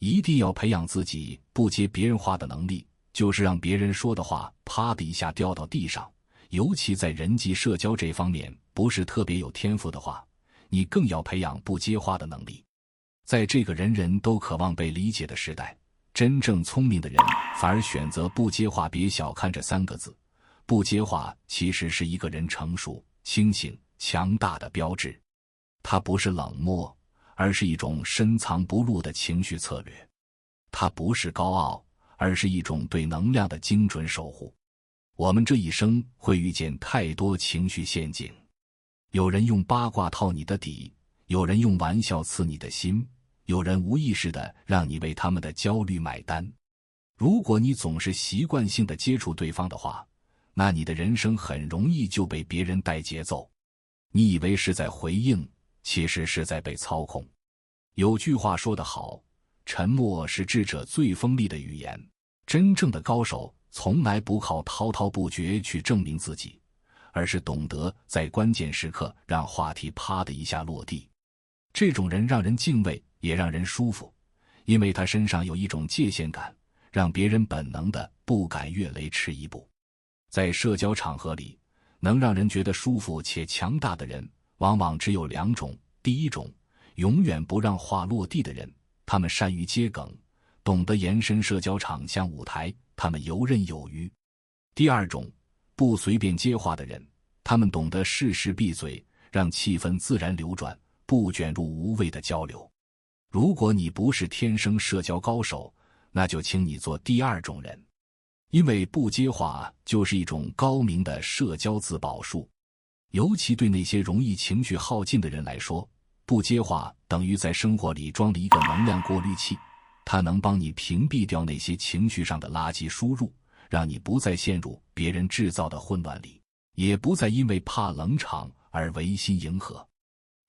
一定要培养自己不接别人话的能力，就是让别人说的话啪的一下掉到地上。尤其在人际社交这方面不是特别有天赋的话，你更要培养不接话的能力。在这个人人都渴望被理解的时代，真正聪明的人反而选择不接话。别小看这3个字，不接话其实是一个人成熟、清醒、强大的标志。它不是冷漠，而是一种深藏不露的情绪策略。它不是高傲，而是一种对能量的精准守护。我们这一生会遇见太多情绪陷阱，有人用八卦套你的底，有人用玩笑刺你的心，有人无意识地让你为他们的焦虑买单。如果你总是习惯性地接触对方的话，那你的人生很容易就被别人带节奏。你以为是在回应，其实是在被操控。有句话说得好，沉默是智者最锋利的语言。真正的高手从来不靠滔滔不绝去证明自己，而是懂得在关键时刻让话题啪的一下落地。这种人让人敬畏，也让人舒服，因为他身上有一种界限感，让别人本能的不敢越雷池一步。在社交场合里，能让人觉得舒服且强大的人，往往只有2种。第一种，永远不让话落地的人，他们善于接梗，懂得延伸社交场像舞台，他们游刃有余。第二种，不随便接话的人，他们懂得适时闭嘴，让气氛自然流转，不卷入无谓的交流。如果你不是天生社交高手，那就请你做第二种人，因为不接话就是一种高明的社交自保术。尤其对那些容易情绪耗尽的人来说，不接话等于在生活里装了一个能量过滤器，它能帮你屏蔽掉那些情绪上的垃圾输入，让你不再陷入别人制造的混乱里，也不再因为怕冷场而违心迎合。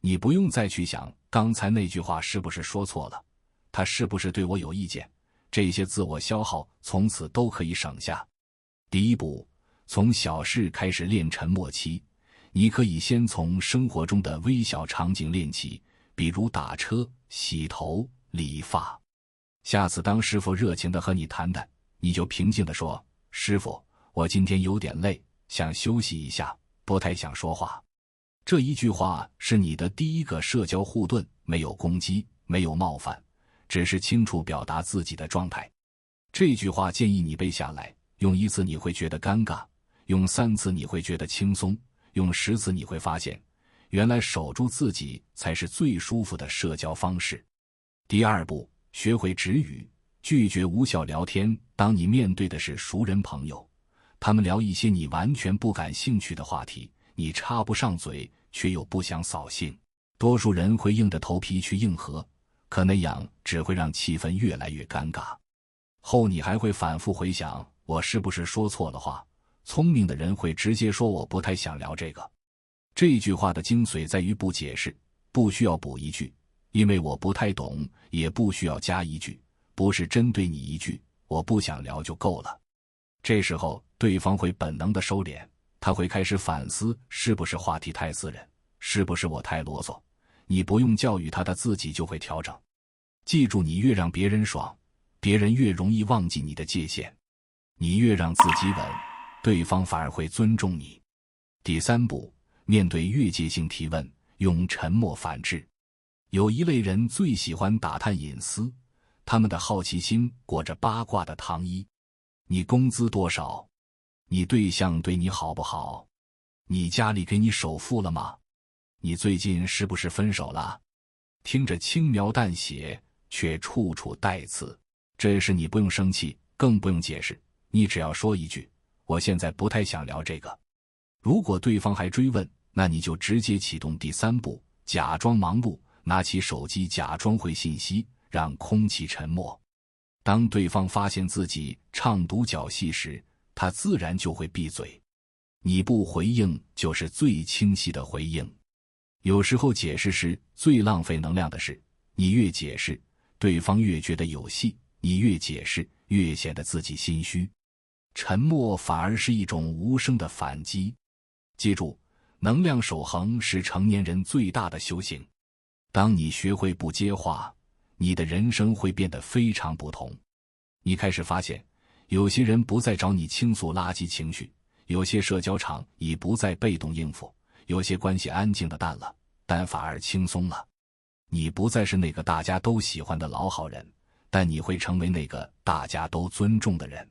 你不用再去想刚才那句话是不是说错了，他是不是对我有意见，这些自我消耗从此都可以省下。第一步，从小事开始练沉默期。你可以先从生活中的微小场景练起，比如打车、洗头、理发。下次当师傅热情地和你谈谈，你就平静地说，师傅，我今天有点累，想休息一下，不太想说话。这一句话是你的第一个社交护盾，没有攻击，没有冒犯，只是清楚表达自己的状态。这句话建议你背下来，用1次你会觉得尴尬，用3次你会觉得轻松，用10次你会发现，原来守住自己才是最舒服的社交方式。第二步，学会止语，拒绝无效聊天。当你面对的是熟人朋友，他们聊一些你完全不感兴趣的话题，你插不上嘴，却又不想扫兴，多数人会硬着头皮去应和，可那样只会让气氛越来越尴尬。后你还会反复回想，我是不是说错了话？聪明的人会直接说，我不太想聊这个。这句话的精髓在于不解释，不需要补一句，因为我不太懂，也不需要加一句，不是针对你一句，我不想聊就够了。这时候对方会本能的收敛，他会开始反思，是不是话题太私人，是不是我太啰嗦。你不用教育他，他自己就会调整。记住，你越让别人爽，别人越容易忘记你的界限。你越让自己稳，对方反而会尊重你。第3步，面对越界性提问，用沉默反制。有一类人最喜欢打探隐私，他们的好奇心裹着八卦的糖衣。你工资多少？你对象对你好不好？你家里给你首付了吗？你最近是不是分手了？听着轻描淡写，却处处带刺。这时你不用生气，更不用解释，你只要说一句，我现在不太想聊这个。如果对方还追问，那你就直接启动第3步，假装忙碌，拿起手机假装回信息，让空气沉默。当对方发现自己唱独角戏时，他自然就会闭嘴。你不回应就是最清晰的回应。有时候解释是最浪费能量的事，你越解释，对方越觉得有戏，你越解释，越显得自己心虚。沉默反而是一种无声的反击。记住，能量守恒是成年人最大的修行。当你学会不接话，你的人生会变得非常不同。你开始发现，有些人不再找你倾诉垃圾情绪，有些社交场已不再被动应付，有些关系安静的淡了，但反而轻松了。你不再是那个大家都喜欢的老好人，但你会成为那个大家都尊重的人。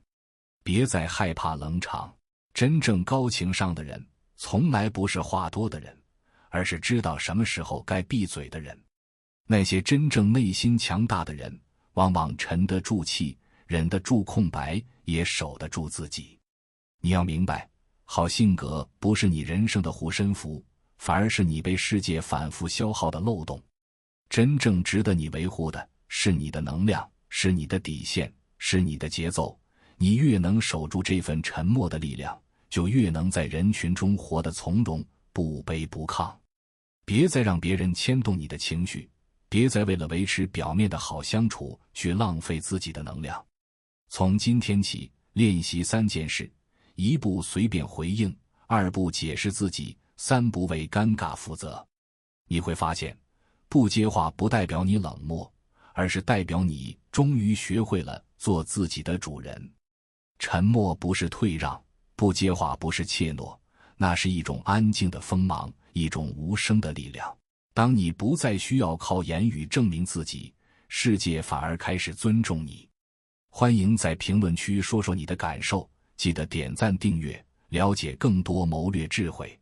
别再害怕冷场，真正高情商的人，从来不是话多的人，而是知道什么时候该闭嘴的人。那些真正内心强大的人，往往沉得住气，忍得住空白，也守得住自己。你要明白，好性格不是你人生的护身符，反而是你被世界反复消耗的漏洞。真正值得你维护的是你的能量，是你的底线，是你的节奏。你越能守住这份沉默的力量，就越能在人群中活得从容，不卑不亢。别再让别人牵动你的情绪，别再为了维持表面的好相处去浪费自己的能量。从今天起，练习3件事：1不随便回应，2不解释自己，3不为尴尬负责。你会发现，不接话不代表你冷漠，而是代表你终于学会了做自己的主人。沉默不是退让，不接话不是怯懦，那是一种安静的锋芒，一种无声的力量。当你不再需要靠言语证明自己，世界反而开始尊重你。欢迎在评论区说说你的感受，记得点赞订阅，了解更多谋略智慧。